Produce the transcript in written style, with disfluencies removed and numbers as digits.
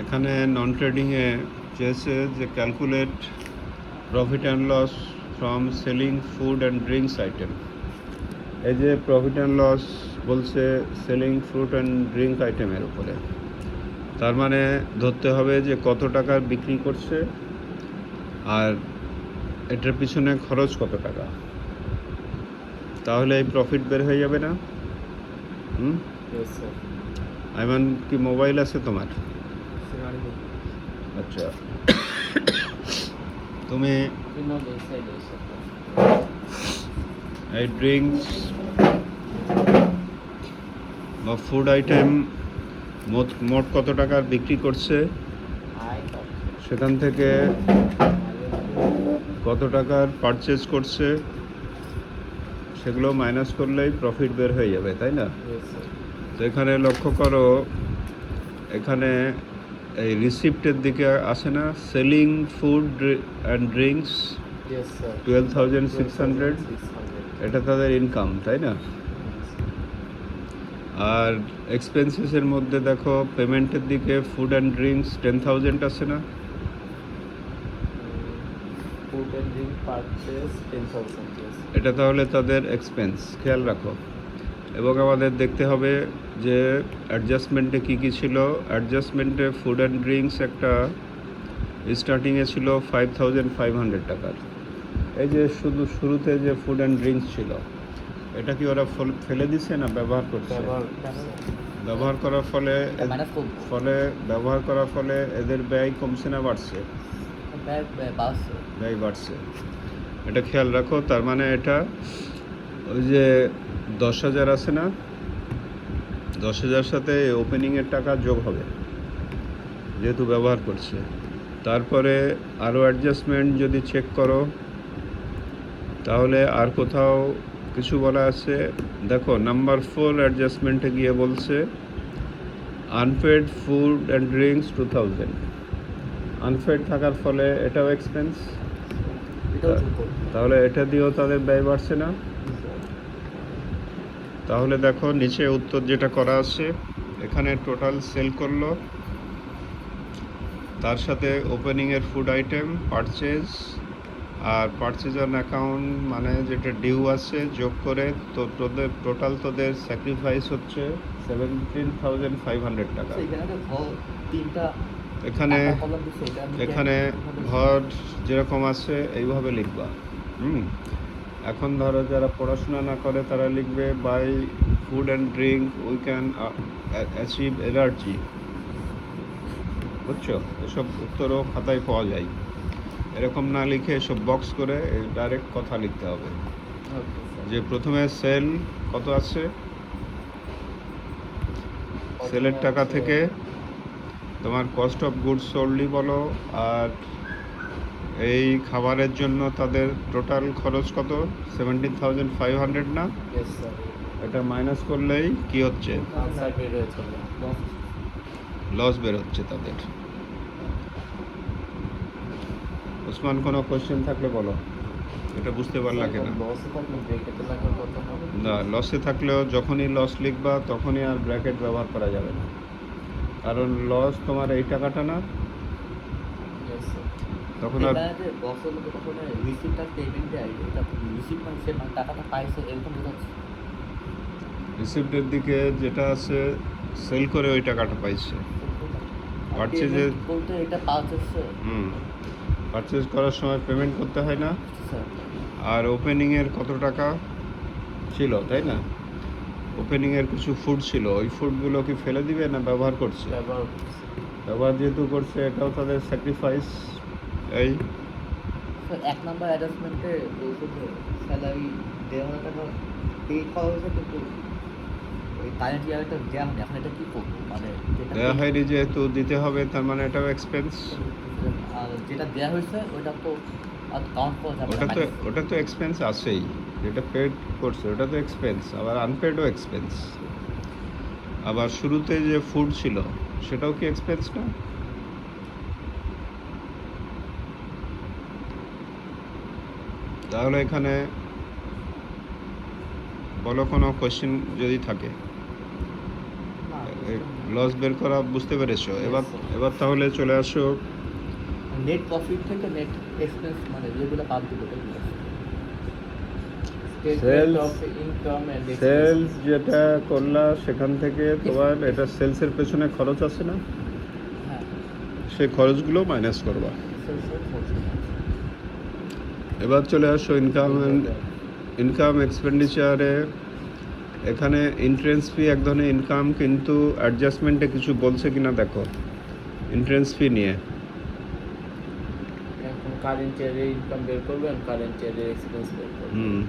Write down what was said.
এখানে নন ট্রেডিংয়ে চেয়েছে যে calculate profit and loss from selling food and drinks item. এই যে প্রফিট অ্যান্ড লস বলছে সেলিং ফ্রুট অ্যান্ড ড্রিঙ্ক আইটেমের উপরে, তার মানে ধরতে হবে যে কত টাকার বিক্রি করছে আর এটার পিছনে খরচ কত টাকা, তাহলে এই প্রফিট বের হয়ে যাবে না? আইমান, কি মোবাইল আছে তোমার? আচ্ছা, তুমি এই ড্রিঙ্কস বা ফুড আইটেম মোট কত টাকার বিক্রি করছে, সেখান থেকে কত টাকার পারচেজ করছে, সেগুলো মাইনাস করলেই প্রফিট বের হয়ে যাবে, তাই না? তো এখানে লক্ষ্য করো, এখানে এই রিসিপ্টের দিকে আসে না, সেলিং ফুড অ্যান্ড ড্রিঙ্কস 12,600, এটা তাদের ইনকাম, তাই না? আর এক্সপেন্সেসের মধ্যে দেখো পেমেন্টের দিকে ফুড অ্যান্ড ড্রিঙ্কস 10,000 আসে না? এটা তাহলে তাদের এক্সপেন্স, খেয়াল রাখো। এবং আমাদের দেখতে হবে যে অ্যাডজাস্টমেন্টে কী কী ছিল। অ্যাডজাস্টমেন্টে ফুড অ্যান্ড ড্রিঙ্কস একটা স্টার্টিংয়ে ছিল 5,500 টাকার। এই যে শুধু শুরুতে যে ফুড অ্যান্ড ড্রিঙ্কস ছিল, এটা কি ওরা ফেলে দিছে না ব্যবহার করছে? ব্যবহার করার ফলে এদের ব্যয় কমছে না বাড়ছে? ব্যয় বাড়ছে। এটা খেয়াল রাখো। তার মানে এটা ওই যে 10,000 আছে না, 10,000 সাথে ওপেনিংয়ের টাকা যোগ হবে যেহেতু ব্যবহার করছে। তারপরে আরও অ্যাডজাস্টমেন্ট যদি চেক করো তাহলে আর কোথাও কিছু বলা আছে। দেখো নাম্বার 4 অ্যাডজাস্টমেন্টে গিয়ে বলছে unpaid food and drinks 2,000। Unpaid থাকার ফলে এটাও এক্সপেন্স, তাহলে এটা দিয়েও তাদের ব্যয় বাড়ছে না? তাহলে দেখো নিচে উত্তর যেটা করা আছে, এখানে টোটাল সেল করলো, তার সাথে ওপেনিংয়ের ফুড আইটেম পারচেজ আর পারচেজ অন অ্যাকাউন্ট মানে যেটা ডিউ আছে যোগ করে তো তোদের স্যাক্রিফাইস হচ্ছে 17,500 টাকা। এখানে ঘর যেরকম আছে এইভাবে লিখবা। এখন ধরো যারা পড়াশোনা না করে তারা লিখবে by food and drink we can achieve energy. বুঝছো? এসব উত্তরও খাতায় পাওয়া যায়। এরকম না লিখে এসব বক্স করে ডাইরেক্ট কথা লিখতে হবে যে প্রথমে সেল কত আছে, সেলের টাকা থেকে তোমার কস্ট অফ গুডস সোল্ডই বলো, আর এই খাবারের জন্য তাদের টোটাল খরচ কত, 17,500 না? এটা মাইনাস করলেই কি হচ্ছে, লস বের হচ্ছে তাদের। ওসমান, কোনো কোয়েশ্চেন থাকলে বলো। এটা বুঝতে পারলা কেন? না, লসে থাকলেও যখনই লস লিখবা তখনই আর ব্র্যাকেট ব্যবহার করা যাবে না, কারণ লস তোমার এই টাকাটা না, তখন আর রিসিপ্টের দিকে যেটা আছে সেল করে ওই টাকাটা পাইছে, পারচেজ করার সময় পেমেন্ট করতে হয় না? আর ওপেনিংয়ের কত টাকা ছিল, তাই না? ওপেনিংয়ের কিছু ফুড ছিল, ওই ফুডগুলো কি ফেলে দিবে না ব্যবহার করছে? ব্যবহার যেহেতু করছে এটাও তাদের স্যাক্রিফাইস। এই এক নাম্বার অ্যাডজাস্টমেন্টে স্যালারি 1,500 টাকা পেড করা হয়েছে, কিন্তু ওই কারেন্ট ইয়ারটা দেওয়া হয়নি। এখন এটা কী করবো? মানে দেওয়া হয়নি যেহেতু দিতে হবে, তার মানে এটাও এক্সপেন্স। আর যেটা দেওয়া হয়েছে ওইটা তো আর কাউন্ট করা যাবে না। ওটা তো এক্সপেন্স আছেই, যেটা পেড করছে ওটা তো এক্সপেন্স, আবার আনপেডও এক্সপেন্স। আবার শুরুতে যে ফুড ছিল সেটাও কি এক্সপেন্স না? তাহলে এখানে বলো কোনো কোশ্চেন যদি থাকে। লস বের করা বুঝতে পেরেছো? এবার এবার তাহলে চলে আসো নেট প্রফিট থেকে নেট এক্সপেন্স মানে যেগুলো বাদ দিতে হবে Sales- ইনকাম এন্ড সেলস যেটা করলা সেখান থেকে তোমার এটা সেলসের পেছনে খরচ আছে না, হ্যাঁ সেই খরচগুলো মাইনাস করবা। সেলসের এবার চলে আসো ইনকাম এক্সপেন্ডিচারে। এখানে এন্ট্রেন্স ফি এক ধরনের ইনকাম, কিন্তু অ্যাডজাস্টমেন্টে কিছু বলছে কিনা দেখো এন্ট্রেন্স ফি নিয়ে। এখন কারেন্ট ইয়ারের ইনকাম বের করবেন, কারেন্ট ইয়ারের এক্সপেন্স বের করবেন। হুম